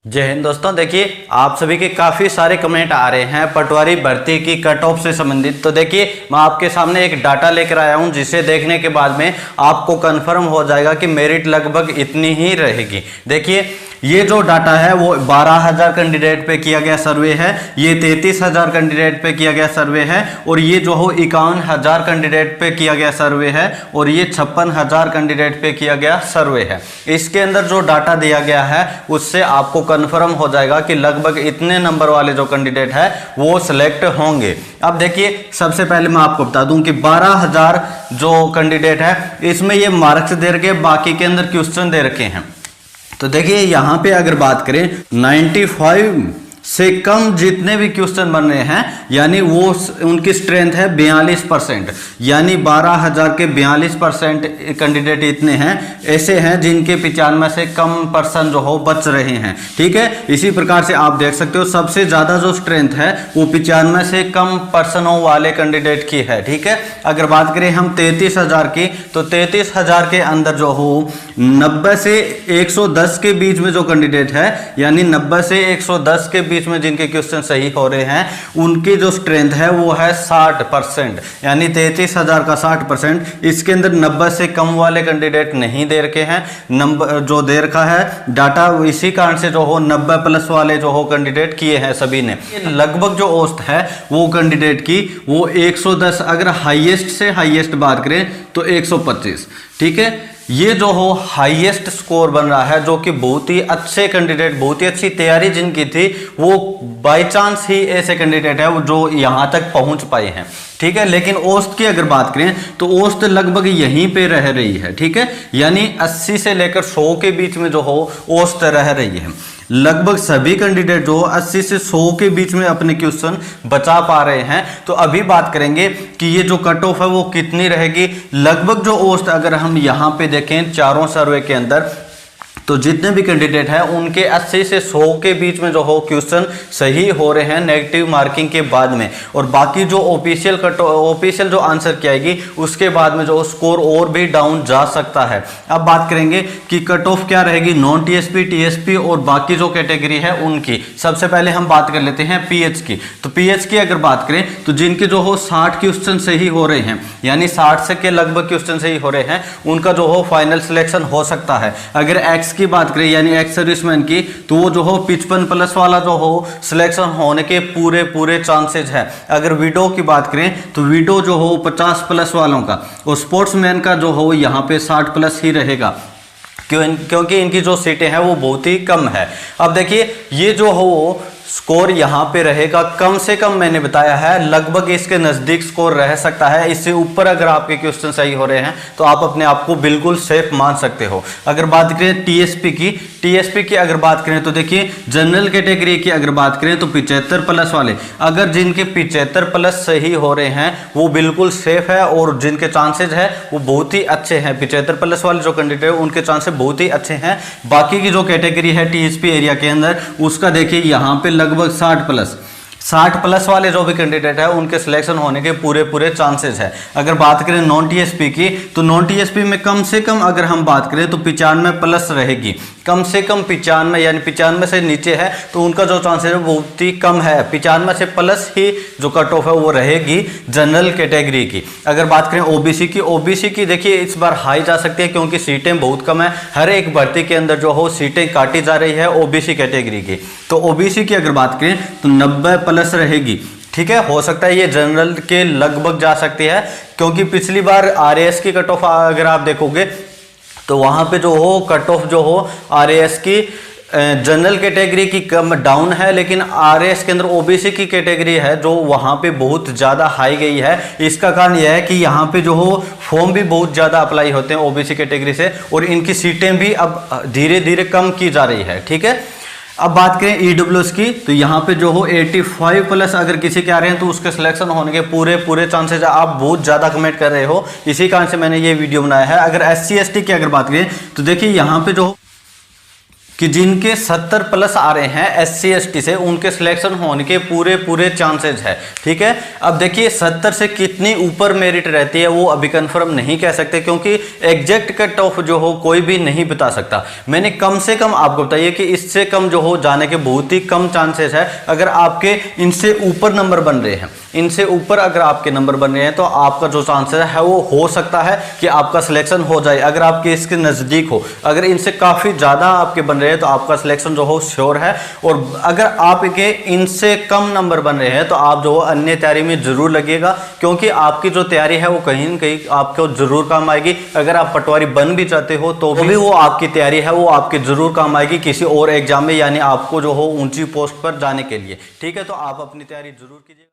जय हिंद दोस्तों। देखिए आप सभी के काफ़ी सारे कमेंट आ रहे हैं पटवारी भर्ती की कट ऑफ से संबंधित। तो देखिए मैं आपके सामने एक डाटा लेकर आया हूं जिसे देखने के बाद में आपको कंफर्म हो जाएगा कि मेरिट लगभग इतनी ही रहेगी। देखिए ये जो डाटा है वो 12,000 कैंडिडेट पे किया गया सर्वे है, ये 33,000 कैंडिडेट पे किया गया सर्वे है, और ये जो हो 51,000 कैंडिडेट पे किया गया सर्वे है, और ये 56,000 कैंडिडेट पे किया गया सर्वे है। इसके अंदर जो डाटा दिया गया है उससे आपको कंफर्म हो जाएगा कि लगभग इतने नंबर वाले जो कैंडिडेट है वो सिलेक्ट होंगे। अब देखिए सबसे पहले मैं आपको बता दूं कि 12,000 जो कैंडिडेट है इसमें ये मार्क्स दे रखे, बाकी के अंदर क्वेश्चन दे रखे हैं। तो देखिए यहां पे अगर बात करें 95 से कम जितने भी क्वेश्चन बन रहे हैं यानी वो उनकी स्ट्रेंथ है 42%, यानी 12,000 के 42% कैंडिडेट इतने हैं ऐसे हैं जिनके 95 से कम पर्सन जो हो बच रहे हैं। ठीक है, इसी प्रकार से आप देख सकते हो सबसे ज्यादा जो स्ट्रेंथ है वो 95 से कम पर्सनों वाले कैंडिडेट की है। ठीक है, अगर बात करें हम 33,000 की तो 33,000 के अंदर जो हो 90 से 110 के बीच में जो कैंडिडेट है यानी 90 से 110 के बीच में जिनके क्वेश्चन सही हो रहे हैं उनकी जो स्ट्रेंथ है वो है 60%, यानी 33,000 का 60%। इसके अंदर 90 से कम वाले कैंडिडेट नहीं दे रखे हैं, नंबर जो दे रखा है डाटा इसी कारण से जो हो 90 प्लस वाले जो हो कैंडिडेट किए हैं सभी ने। लगभग जो औसत है वो कैंडिडेट की वो 110, अगर हाईएस्ट से हाईएस्ट बात करें तो 125। ठीक है, ये जो हो हाईएस्ट स्कोर बन रहा है जो कि बहुत ही अच्छे कैंडिडेट, बहुत ही अच्छी तैयारी जिनकी थी वो बाय चांस ही ऐसे कैंडिडेट है जो यहां तक पहुंच पाए हैं। ठीक है, लेकिन औसत की अगर बात करें तो औसत लगभग यहीं पे रह रही है। ठीक है, यानी 80 से लेकर 100 के बीच में जो हो औसत रह रही है। लगभग सभी कैंडिडेट जो 80 से 100 के बीच में अपने क्वेश्चन बचा पा रहे हैं। तो अभी बात करेंगे कि ये जो कट ऑफ है वो कितनी रहेगी। लगभग जो औसत अगर हम यहाँ पे देखें चारों सर्वे के अंदर तो जितने भी कैंडिडेट हैं उनके 80 से 100 के बीच में जो हो क्वेश्चन सही हो रहे हैं नेगेटिव मार्किंग के बाद में, और बाकी जो ऑफिशियल जो आंसर की आएगी उसके बाद में जो स्कोर और भी डाउन जा सकता है। अब बात करेंगे कि कट ऑफ क्या रहेगी नॉन टीएसपी, टीएसपी और बाकी जो कैटेगरी है उनकी। सबसे पहले हम बात कर लेते हैं पीएच की। तो पीएच की अगर बात करें तो जिनके जो हो 60 क्वेश्चन सही हो रहे हैं यानी 60 से के लगभग क्वेश्चन सही हो रहे हैं उनका जो हो फाइनल सिलेक्शन हो सकता है। अगर एक्स की बात करें यानी एक्स सर्विसमैन की तो वो जो हो 55 प्लस वाला जो हो सिलेक्शन होने के पूरे चांसेस है। अगर विडो की बात करें तो विडो जो हो 50 प्लस वालों का, और स्पोर्ट्समैन का जो हो यहाँ पे 60 प्लस ही रहेगा क्योंकि इनकी जो सीटें हैं वो बहुत ही कम है। अब देखिए ये जो हो स्कोर यहाँ पे रहेगा कम से कम, मैंने बताया है लगभग इसके नजदीक स्कोर रह सकता है। इससे ऊपर अगर आपके क्वेश्चन सही हो रहे हैं तो आप अपने आप को बिल्कुल सेफ मान सकते हो। अगर बात करें टीएसपी की अगर बात करें तो देखिए जनरल कैटेगरी की अगर बात करें तो 75 प्लस वाले, अगर जिनके 75 प्लस सही हो रहे हैं वो बिल्कुल सेफ है और जिनके चांसेज है वो बहुत ही अच्छे हैं। 75 प्लस वाले जो कैंडिडेट है उनके चांसेस बहुत ही अच्छे हैं। बाकी की जो कैटेगरी है टीएसपी एरिया के अंदर उसका देखिए यहाँ पे लगभग 60 प्लस वाले जो भी कैंडिडेट है उनके सिलेक्शन होने के पूरे चांसेस है। अगर बात करें नॉन टीएसपी की तो नॉन टीएसपी में कम से कम अगर हम बात करें तो 95 प्लस रहेगी, कम से कम 95, यानी 95 से नीचे है तो उनका जो चांसेस है बहुत ही कम है। 95 से प्लस ही जो कट ऑफ है वो रहेगी जनरल कैटेगरी की। अगर बात करें ओबीसी की देखिए इस बार हाई जा सकती है क्योंकि सीटें बहुत कम है। हर एक भर्ती के अंदर जो हो सीटें काटी जा रही है ओबीसी कैटेगरी की। तो ओबीसी की अगर बात करें तो 90 प्लस रहेगी। ठीक है, हो सकता है ये जनरल के लगभग जा सकती है क्योंकि पिछली बार आरएएस की कट ऑफ अगर आप देखोगे तो वहां पे जो हो कट ऑफ जो हो आरएएस की जनरल कैटेगरी की कम डाउन है, लेकिन आरएएस के अंदर ओबीसी की कैटेगरी है जो वहां पे बहुत ज्यादा हाई गई है। इसका कारण यह है कि यहाँ पे जो हो फॉर्म भी बहुत ज्यादा अप्लाई होते हैं ओबीसी कैटेगरी से, और इनकी सीटें भी अब धीरे धीरे कम की जा रही है। ठीक है, अब बात करें ईडब्ल्यूएस की तो यहाँ पे जो हो 85 प्लस अगर किसी के आ रहे हैं तो उसके सिलेक्शन होने के पूरे चांसेस है। आप बहुत ज्यादा कमेंट कर रहे हो, इसी कारण से मैंने ये वीडियो बनाया है। अगर एससी एसटी की अगर बात करें तो देखिए यहाँ पे जो कि जिनके 70 प्लस आ रहे हैं SC ST से, उनके सिलेक्शन होने के पूरे चांसेस है। ठीक है, अब देखिए 70 से कितनी ऊपर मेरिट रहती है वो अभी कंफर्म नहीं कह सकते, क्योंकि एग्जैक्ट कट ऑफ जो हो कोई भी नहीं बता सकता। मैंने कम से कम आपको बताइए कि इससे कम जो हो जाने के बहुत ही कम चांसेस है। अगर आपके इनसे ऊपर नंबर बन रहे हैं, इनसे ऊपर अगर आपके नंबर बन रहे हैं, तो आपका जो चांसेस है वो हो सकता है कि आपका सिलेक्शन हो जाए, अगर आपके इसके नज़दीक हो। अगर इनसे काफ़ी ज़्यादा आपके बन रहे हैं तो आपका सिलेक्शन जो हो श्योर है। और अगर आपके इनसे कम नंबर बन रहे हैं तो आप जो अन्य तैयारी में जरूर लगिएगा, क्योंकि आपकी जो तैयारी है वो कहीं न कहीं आपको जरूर काम आएगी। अगर आप पटवारी बन भी चाहते हो तो भी वो आपकी तैयारी है वो आपके जरूर काम आएगी किसी और एग्जाम में, यानी आपको जो हो ऊंची पोस्ट पर जाने के लिए। ठीक है, तो आप अपनी तैयारी जरूर कीजिए।